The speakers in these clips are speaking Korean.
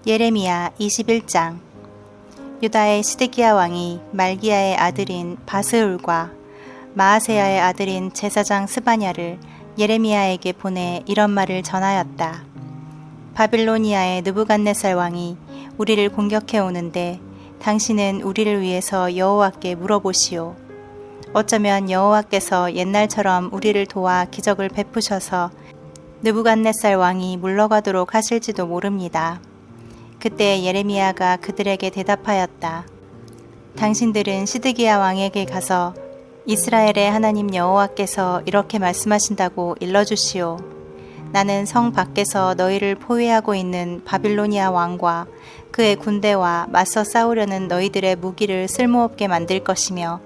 예레미야 21장. 유다의 시드기야 왕이 말기야의 아들인 바스울과 마아세야의 아들인 제사장 스바냐를 예레미야에게 보내 이런 말을 전하였다. 바빌로니아의 느부갓네살 왕이 우리를 공격해 오는데 당신은 우리를 위해서 여호와께 물어보시오. 어쩌면 여호와께서 옛날처럼 우리를 도와 기적을 베푸셔서 느부갓네살 왕이 물러가도록 하실지도 모릅니다. 그때 예레미야가 그들에게 대답하였다. 당신들은 시드기야 왕에게 가서 이스라엘의 하나님 여호와께서 이렇게 말씀하신다고 일러주시오. 나는 성 밖에서 너희를 포위하고 있는 바빌로니아 왕과 그의 군대와 맞서 싸우려는 너희들의 무기를 쓸모없게 만들 것이며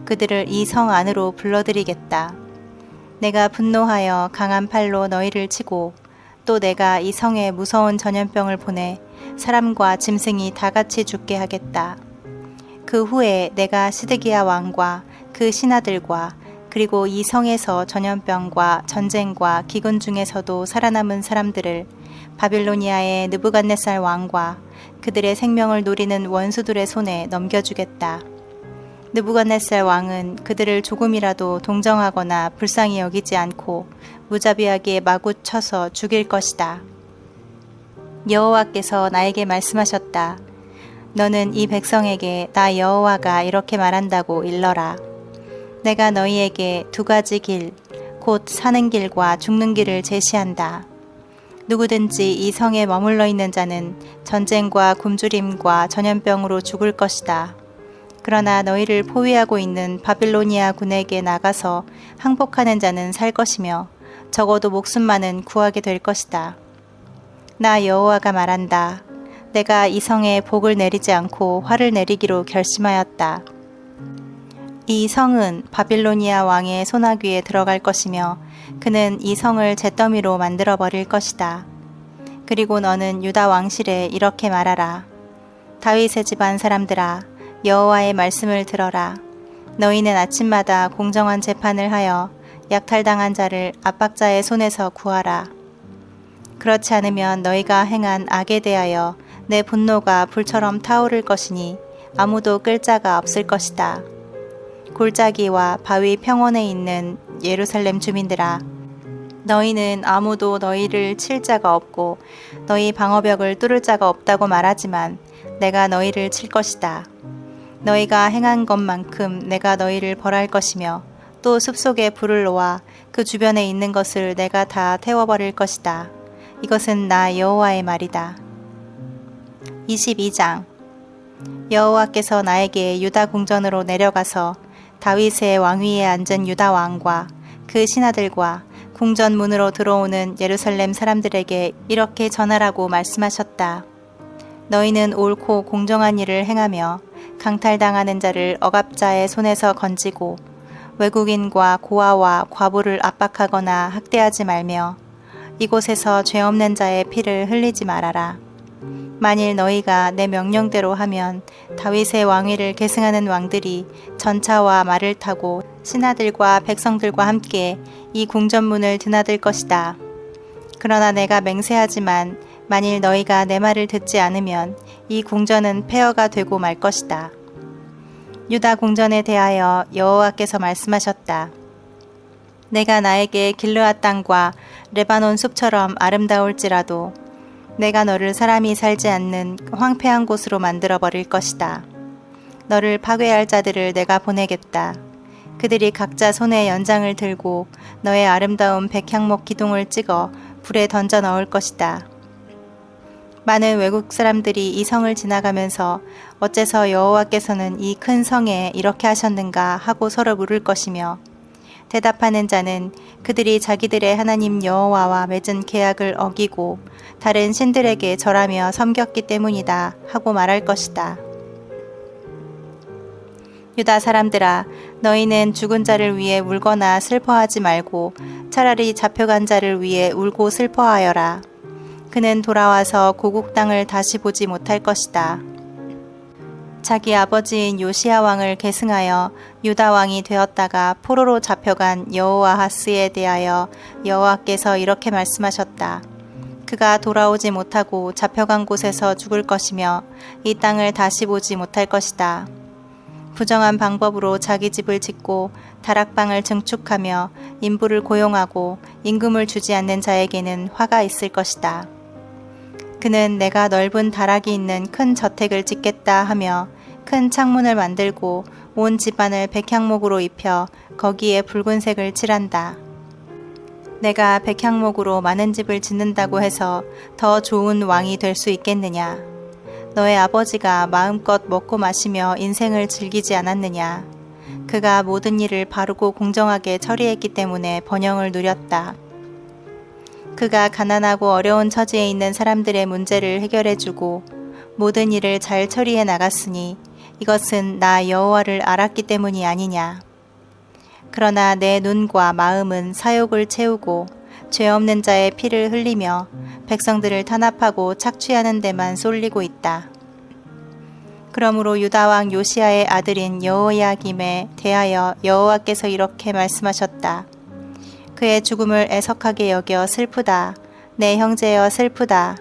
그들을 이 성 안으로 불러들이겠다. 내가 분노하여 강한 팔로 너희를 치고 또 내가 이 성에 무서운 전염병을 보내 사람과 짐승이 다 같이 죽게 하겠다. 그 후에 내가 시드기야 왕과 그 신하들과 그리고 이 성에서 전염병과 전쟁과 기근 중에서도 살아남은 사람들을 바빌로니아의 느부갓네살 왕과 그들의 생명을 노리는 원수들의 손에 넘겨주겠다. 느부갓네살 왕은 그들을 조금이라도 동정하거나 불쌍히 여기지 않고 무자비하게 마구 쳐서 죽일 것이다. 여호와께서 나에게 말씀하셨다. 너는 이 백성에게 나 여호와가 이렇게 말한다고 일러라. 내가 너희에게 두 가지 길, 곧 사는 길과 죽는 길을 제시한다. 누구든지 이 성에 머물러 있는 자는 전쟁과 굶주림과 전염병으로 죽을 것이다. 그러나 너희를 포위하고 있는 바빌로니아 군에게 나가서 항복하는 자는 살 것이며 적어도 목숨만은 구하게 될 것이다. 나 여호와가 말한다. 내가 이 성에 복을 내리지 않고 화를 내리기로 결심하였다. 이 성은 바빌로니아 왕의 소나귀에 들어갈 것이며 그는 이 성을 잿더미로 만들어 버릴 것이다. 그리고 너는 유다 왕실에 이렇게 말하라. 다윗의 집안 사람들아, 여호와의 말씀을 들어라. 너희는 아침마다 공정한 재판을 하여 약탈당한 자를 압박자의 손에서 구하라. 그렇지 않으면 너희가 행한 악에 대하여 내 분노가 불처럼 타오를 것이니 아무도 끌 자가 없을 것이다. 골짜기와 바위 평원에 있는 예루살렘 주민들아, 너희는 아무도 너희를 칠 자가 없고 너희 방어벽을 뚫을 자가 없다고 말하지만 내가 너희를 칠 것이다. 너희가 행한 것만큼 내가 너희를 벌할 것이며 또 숲속에 불을 놓아 그 주변에 있는 것을 내가 다 태워버릴 것이다. 이것은 나 여호와의 말이다. 22장. 여호와께서 나에게 유다 궁전으로 내려가서 다윗의 왕위에 앉은 유다 왕과 그 신하들과 궁전 문으로 들어오는 예루살렘 사람들에게 이렇게 전하라고 말씀하셨다. 너희는 옳고 공정한 일을 행하며 강탈당하는 자를 억압자의 손에서 건지고 외국인과 고아와 과부를 압박하거나 학대하지 말며 이곳에서 죄 없는 자의 피를 흘리지 말아라. 만일 너희가 내 명령대로 하면 다윗의 왕위를 계승하는 왕들이 전차와 말을 타고 신하들과 백성들과 함께 이 궁전문을 드나들 것이다. 그러나 내가 맹세하지만 만일 너희가 내 말을 듣지 않으면 이 궁전은 폐허가 되고 말 것이다. 유다 궁전에 대하여 여호와께서 말씀하셨다. 내가 나에게 길르앗 땅과 레바논 숲처럼 아름다울지라도 내가 너를 사람이 살지 않는 황폐한 곳으로 만들어 버릴 것이다. 너를 파괴할 자들을 내가 보내겠다. 그들이 각자 손에 연장을 들고 너의 아름다운 백향목 기둥을 찍어 불에 던져 넣을 것이다. 많은 외국 사람들이 이 성을 지나가면서 어째서 여호와께서는 이 큰 성에 이렇게 하셨는가 하고 서로 물을 것이며 대답하는 자는 그들이 자기들의 하나님 여호와와 맺은 계약을 어기고 다른 신들에게 절하며 섬겼기 때문이다 하고 말할 것이다. 유다 사람들아, 너희는 죽은 자를 위해 울거나 슬퍼하지 말고 차라리 잡혀간 자를 위해 울고 슬퍼하여라. 그는 돌아와서 고국 땅을 다시 보지 못할 것이다. 자기 아버지인 요시야 왕을 계승하여 유다 왕이 되었다가 포로로 잡혀간 여호아하스에 대하여 여호와께서 이렇게 말씀하셨다. 그가 돌아오지 못하고 잡혀간 곳에서 죽을 것이며 이 땅을 다시 보지 못할 것이다. 부정한 방법으로 자기 집을 짓고 다락방을 증축하며 인부를 고용하고 임금을 주지 않는 자에게는 화가 있을 것이다. 그는 내가 넓은 다락이 있는 큰 저택을 짓겠다 하며 큰 창문을 만들고 온 집안을 백향목으로 입혀 거기에 붉은색을 칠한다. 내가 백향목으로 많은 집을 짓는다고 해서 더 좋은 왕이 될 수 있겠느냐? 너의 아버지가 마음껏 먹고 마시며 인생을 즐기지 않았느냐? 그가 모든 일을 바르고 공정하게 처리했기 때문에 번영을 누렸다. 그가 가난하고 어려운 처지에 있는 사람들의 문제를 해결해주고 모든 일을 잘 처리해 나갔으니 이것은 나 여호와를 알았기 때문이 아니냐. 그러나 내 눈과 마음은 사욕을 채우고 죄 없는 자의 피를 흘리며 백성들을 탄압하고 착취하는 데만 쏠리고 있다. 그러므로 유다 왕 요시야의 아들인 여호야김에 대하여 여호와께서 이렇게 말씀하셨다. 그의 죽음을 애석하게 여겨 슬프다. 내 형제여 슬프다.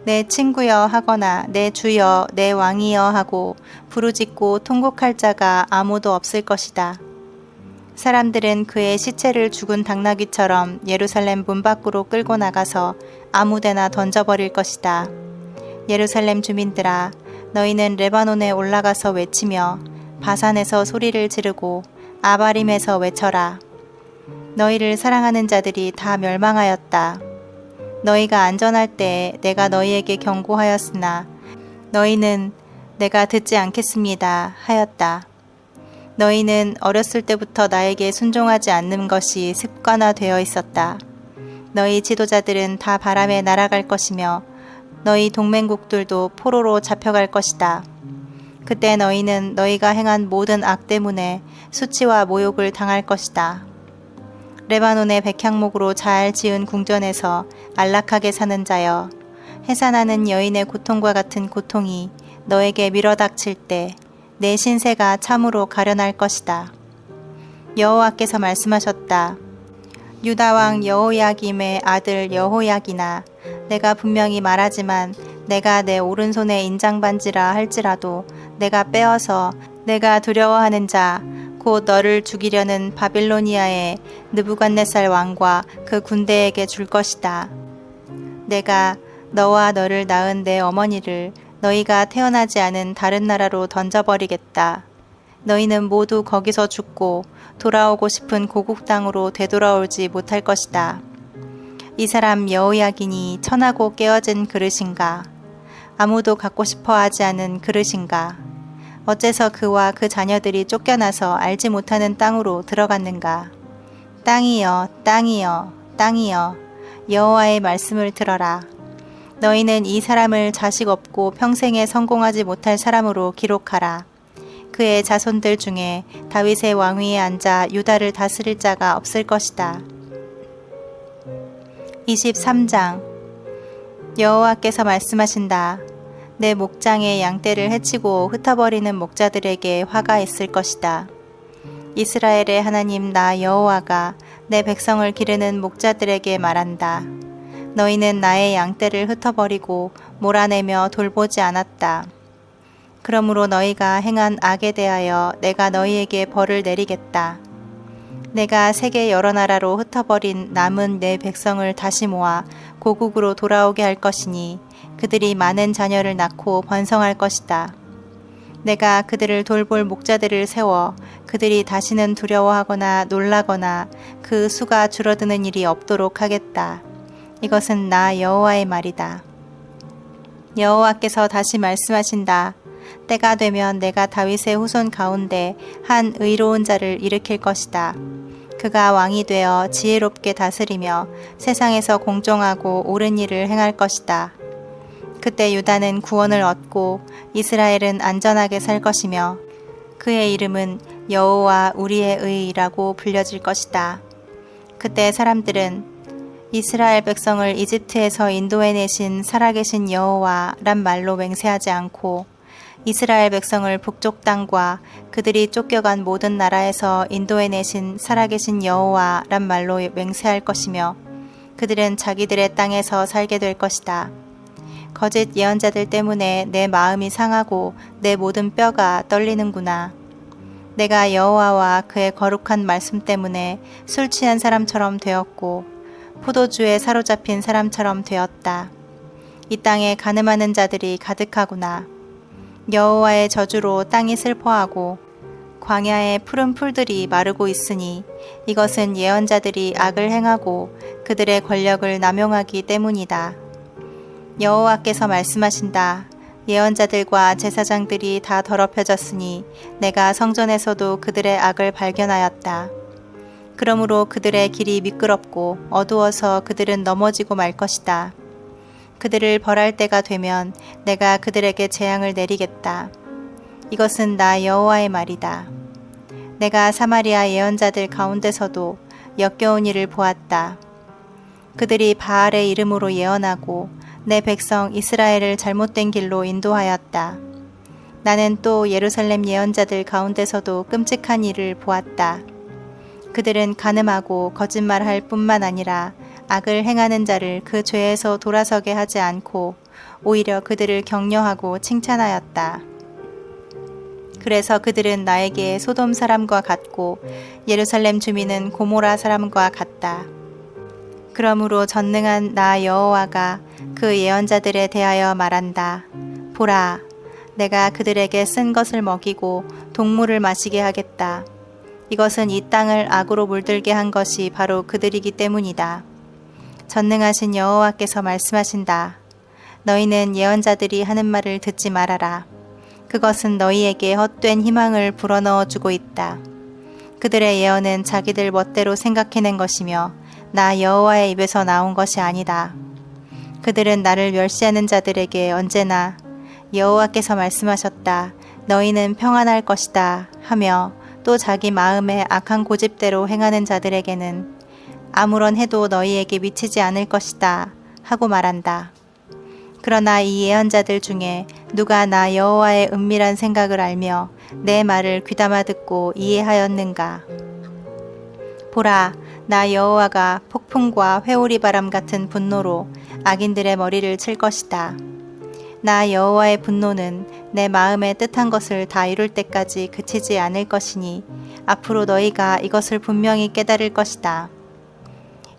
내 친구여 하거나 내 주여 내 왕이여 하고 부르짖고 통곡할 자가 아무도 없을 것이다. 사람들은 그의 시체를 죽은 당나귀처럼 예루살렘 문 밖으로 끌고 나가서 아무데나 던져버릴 것이다. 예루살렘 주민들아, 너희는 레바논에 올라가서 외치며 바산에서 소리를 지르고 아바림에서 외쳐라. 너희를 사랑하는 자들이 다 멸망하였다. 너희가 안전할 때에 내가 너희에게 경고하였으나 너희는 내가 듣지 않겠습니다 하였다. 너희는 어렸을 때부터 나에게 순종하지 않는 것이 습관화되어 있었다. 너희 지도자들은 다 바람에 날아갈 것이며 너희 동맹국들도 포로로 잡혀갈 것이다. 그때 너희는 너희가 행한 모든 악 때문에 수치와 모욕을 당할 것이다. 레바논의 백향목으로 잘 지은 궁전에서 안락하게 사는 자여, 해산하는 여인의 고통과 같은 고통이 너에게 밀어닥칠 때 내 신세가 참으로 가련할 것이다. 여호와께서 말씀하셨다. 유다 왕 여호야김의 아들 여호야기나, 내가 분명히 말하지만 내가 내 오른손에 인장반지라 할지라도 내가 빼어서 내가 두려워하는 자 곧 너를 죽이려는 바빌로니아의 느부갓네살 왕과 그 군대에게 줄 것이다. 내가 너와 너를 낳은 내 어머니를 너희가 태어나지 않은 다른 나라로 던져버리겠다. 너희는 모두 거기서 죽고 돌아오고 싶은 고국 땅으로 되돌아오지 못할 것이다. 이 사람 여호야긴이 천하고 깨어진 그릇인가? 아무도 갖고 싶어 하지 않은 그릇인가? 어째서 그와 그 자녀들이 쫓겨나서 알지 못하는 땅으로 들어갔는가? 땅이여, 땅이여, 땅이여, 여호와의 말씀을 들어라. 너희는 이 사람을 자식 없고 평생에 성공하지 못할 사람으로 기록하라. 그의 자손들 중에 다윗의 왕위에 앉아 유다를 다스릴 자가 없을 것이다. 23장. 여호와께서 말씀하신다. 내 목장의 양떼를 해치고 흩어버리는 목자들에게 화가 있을 것이다. 이스라엘의 하나님 나 여호와가 내 백성을 기르는 목자들에게 말한다. 너희는 나의 양떼를 흩어버리고 몰아내며 돌보지 않았다. 그러므로 너희가 행한 악에 대하여 내가 너희에게 벌을 내리겠다. 내가 세계 여러 나라로 흩어버린 남은 내 백성을 다시 모아 고국으로 돌아오게 할 것이니 그들이 많은 자녀를 낳고 번성할 것이다. 내가 그들을 돌볼 목자들을 세워 그들이 다시는 두려워하거나 놀라거나 그 수가 줄어드는 일이 없도록 하겠다. 이것은 나 여호와의 말이다. 여호와께서 다시 말씀하신다. 때가 되면 내가 다윗의 후손 가운데 한 의로운 자를 일으킬 것이다. 그가 왕이 되어 지혜롭게 다스리며 세상에서 공정하고 옳은 일을 행할 것이다. 그때 유다는 구원을 얻고 이스라엘은 안전하게 살 것이며 그의 이름은 여호와 우리의 의라고 불려질 것이다. 그때 사람들은 이스라엘 백성을 이집트에서 인도해내신 살아계신 여호와란 말로 맹세하지 않고 이스라엘 백성을 북쪽 땅과 그들이 쫓겨간 모든 나라에서 인도해내신 살아계신 여호와란 말로 맹세할 것이며 그들은 자기들의 땅에서 살게 될 것이다. 거짓 예언자들 때문에 내 마음이 상하고 내 모든 뼈가 떨리는구나. 내가 여호와와 그의 거룩한 말씀 때문에 술 취한 사람처럼 되었고 포도주에 사로잡힌 사람처럼 되었다. 이 땅에 간음하는 자들이 가득하구나. 여호와의 저주로 땅이 슬퍼하고 광야의 푸른 풀들이 마르고 있으니 이것은 예언자들이 악을 행하고 그들의 권력을 남용하기 때문이다. 여호와께서 말씀하신다. 예언자들과 제사장들이 다 더럽혀졌으니 내가 성전에서도 그들의 악을 발견하였다. 그러므로 그들의 길이 미끄럽고 어두워서 그들은 넘어지고 말 것이다. 그들을 벌할 때가 되면 내가 그들에게 재앙을 내리겠다. 이것은 나 여호와의 말이다. 내가 사마리아 예언자들 가운데서도 역겨운 일을 보았다. 그들이 바알의 이름으로 예언하고 내 백성 이스라엘을 잘못된 길로 인도하였다. 나는 또 예루살렘 예언자들 가운데서도 끔찍한 일을 보았다. 그들은 간음하고 거짓말할 뿐만 아니라 악을 행하는 자를 그 죄에서 돌아서게 하지 않고 오히려 그들을 격려하고 칭찬하였다. 그래서 그들은 나에게 소돔 사람과 같고 예루살렘 주민은 고모라 사람과 같다. 그러므로 전능한 나 여호와가 그 예언자들에 대하여 말한다. 보라, 내가 그들에게 쓴 것을 먹이고 동물을 마시게 하겠다. 이것은 이 땅을 악으로 물들게 한 것이 바로 그들이기 때문이다. 전능하신 여호와께서 말씀하신다. 너희는 예언자들이 하는 말을 듣지 말아라. 그것은 너희에게 헛된 희망을 불어넣어 주고 있다. 그들의 예언은 자기들 멋대로 생각해낸 것이며 나 여호와의 입에서 나온 것이 아니다. 그들은 나를 멸시하는 자들에게 언제나 여호와께서 말씀하셨다. 너희는 평안할 것이다 하며 또 자기 마음의 악한 고집대로 행하는 자들에게는 아무런 해도 너희에게 미치지 않을 것이다 하고 말한다. 그러나 이 예언자들 중에 누가 나 여호와의 은밀한 생각을 알며 내 말을 귀담아 듣고 이해하였는가? 보라, 나 여호와가 폭풍과 회오리 바람 같은 분노로 악인들의 머리를 칠 것이다. 나 여호와의 분노는 내 마음에 뜻한 것을 다 이룰 때까지 그치지 않을 것이니 앞으로 너희가 이것을 분명히 깨달을 것이다.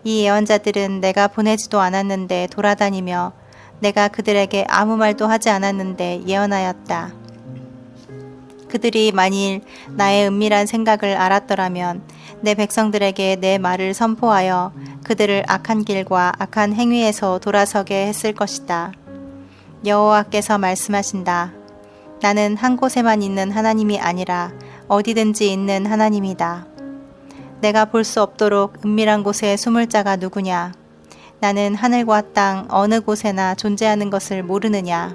이 예언자들은 내가 보내지도 않았는데 돌아다니며 내가 그들에게 아무 말도 하지 않았는데 예언하였다. 그들이 만일 나의 은밀한 생각을 알았더라면 내 백성들에게 내 말을 선포하여 그들을 악한 길과 악한 행위에서 돌아서게 했을 것이다. 여호와께서 말씀하신다. 나는 한 곳에만 있는 하나님이 아니라 어디든지 있는 하나님이다. 내가 볼 수 없도록 은밀한 곳에 숨을 자가 누구냐? 나는 하늘과 땅 어느 곳에나 존재하는 것을 모르느냐?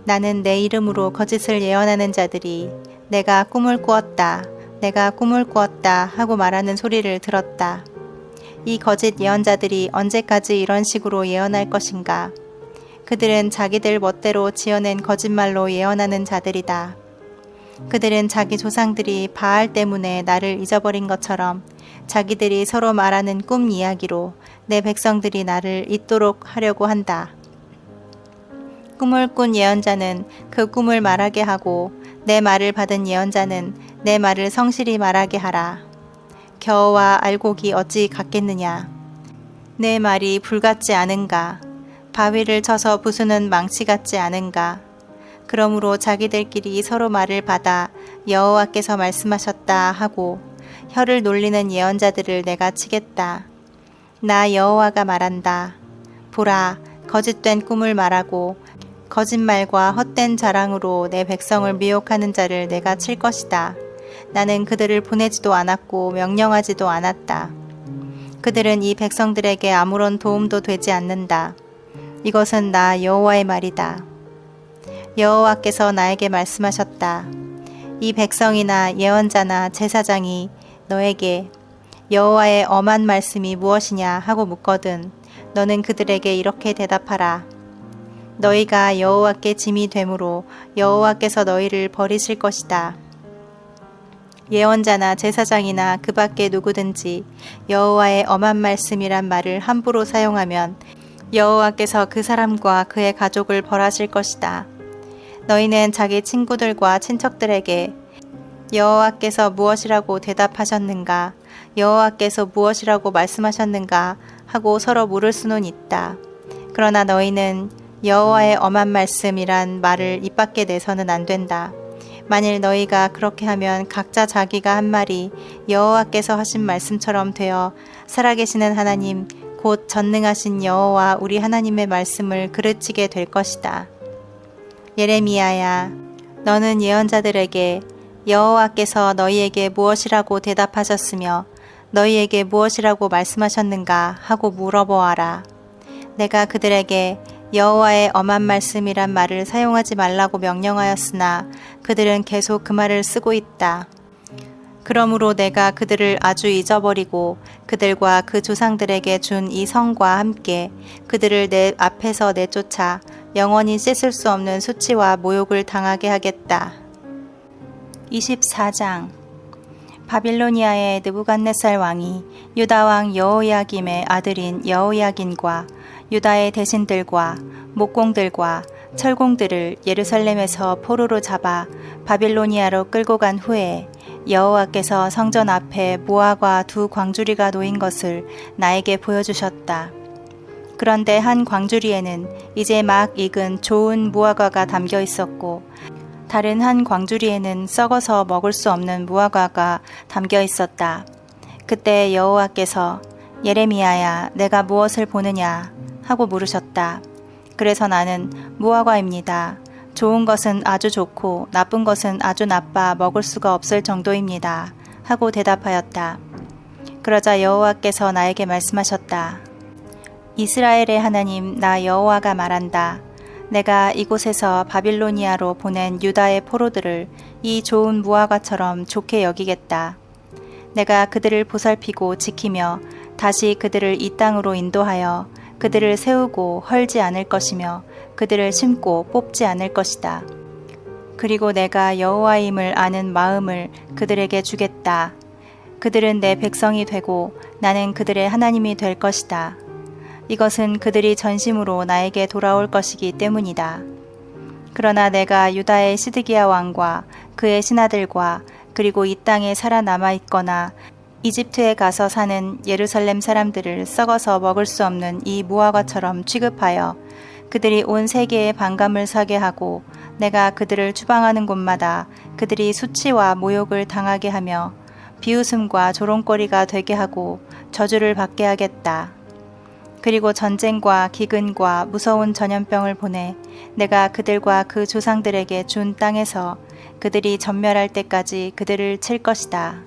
나는 내 이름으로 거짓을 예언하는 자들이 내가 꿈을 꾸었다, 내가 꿈을 꾸었다 하고 말하는 소리를 들었다. 이 거짓 예언자들이 언제까지 이런 식으로 예언할 것인가? 그들은 자기들 멋대로 지어낸 거짓말로 예언하는 자들이다. 그들은 자기 조상들이 바알 때문에 나를 잊어버린 것처럼 자기들이 서로 말하는 꿈 이야기로 내 백성들이 나를 잊도록 하려고 한다. 꿈을 꾼 예언자는 그 꿈을 말하게 하고 내 말을 받은 예언자는 내 말을 성실히 말하게 하라. 겨와 알곡이 어찌 같겠느냐. 내 말이 불같지 않은가. 바위를 쳐서 부수는 망치 같지 않은가. 그러므로 자기들끼리 서로 말을 받아 여호와께서 말씀하셨다 하고 혀를 놀리는 예언자들을 내가 치겠다. 나 여호와가 말한다. 보라, 거짓된 꿈을 말하고 거짓말과 헛된 자랑으로 내 백성을 미혹하는 자를 내가 칠 것이다. 나는 그들을 보내지도 않았고 명령하지도 않았다. 그들은 이 백성들에게 아무런 도움도 되지 않는다. 이것은 나 여호와의 말이다. 여호와께서 나에게 말씀하셨다. 이 백성이나 예언자나 제사장이 너에게 여호와의 엄한 말씀이 무엇이냐 하고 묻거든 너는 그들에게 이렇게 대답하라. 너희가 여호와께 짐이 되므로 여호와께서 너희를 버리실 것이다. 예언자나 제사장이나 그 밖에 누구든지 여호와의 엄한 말씀이란 말을 함부로 사용하면 여호와께서 그 사람과 그의 가족을 벌하실 것이다. 너희는 자기 친구들과 친척들에게 여호와께서 무엇이라고 대답하셨는가, 여호와께서 무엇이라고 말씀하셨는가 하고 서로 물을 수는 있다. 그러나 너희는 여호와의 엄한 말씀이란 말을 입 밖에 내서는 안 된다. 만일 너희가 그렇게 하면 각자 자기가 한 말이 여호와께서 하신 말씀처럼 되어 살아계시는 하나님 곧 전능하신 여호와 우리 하나님의 말씀을 그르치게 될 것이다. 예레미야야, 너는 예언자들에게 여호와께서 너희에게 무엇이라고 대답하셨으며 너희에게 무엇이라고 말씀하셨는가 하고 물어보아라. 내가 그들에게 여호와의 엄한 말씀이란 말을 사용하지 말라고 명령하였으나 그들은 계속 그 말을 쓰고 있다. 그러므로 내가 그들을 아주 잊어버리고 그들과 그 조상들에게 준 이 성과 함께 그들을 내 앞에서 내쫓아 영원히 씻을 수 없는 수치와 모욕을 당하게 하겠다. 24장. 바빌로니아의 느부갓네살 왕이 유다 왕 여호야김의 아들인 여호야긴과 유다의 대신들과 목공들과 철공들을 예루살렘에서 포로로 잡아 바빌로니아로 끌고 간 후에 여호와께서 성전 앞에 무화과 두 광주리가 놓인 것을 나에게 보여주셨다. 그런데 한 광주리에는 이제 막 익은 좋은 무화과가 담겨 있었고 다른 한 광주리에는 썩어서 먹을 수 없는 무화과가 담겨 있었다. 그때 여호와께서 예레미야야, 내가 무엇을 보느냐 하고 물으셨다. 그래서 나는 무화과입니다. 좋은 것은 아주 좋고 나쁜 것은 아주 나빠 먹을 수가 없을 정도입니다. 하고 대답하였다. 그러자 여호와께서 나에게 말씀하셨다. 이스라엘의 하나님 나 여호와가 말한다. 내가 이곳에서 바빌로니아로 보낸 유다의 포로들을 이 좋은 무화과처럼 좋게 여기겠다. 내가 그들을 보살피고 지키며 다시 그들을 이 땅으로 인도하여 그들을 세우고 헐지 않을 것이며 그들을 심고 뽑지 않을 것이다. 그리고 내가 여호와임을 아는 마음을 그들에게 주겠다. 그들은 내 백성이 되고 나는 그들의 하나님이 될 것이다. 이것은 그들이 전심으로 나에게 돌아올 것이기 때문이다. 그러나 내가 유다의 시드기야 왕과 그의 신하들과 그리고 이 땅에 살아남아 있거나 이집트에 가서 사는 예루살렘 사람들을 썩어서 먹을 수 없는 이 무화과처럼 취급하여 그들이 온 세계에 반감을 사게 하고 내가 그들을 추방하는 곳마다 그들이 수치와 모욕을 당하게 하며 비웃음과 조롱거리가 되게 하고 저주를 받게 하겠다. 그리고 전쟁과 기근과 무서운 전염병을 보내 내가 그들과 그 조상들에게 준 땅에서 그들이 전멸할 때까지 그들을 칠 것이다.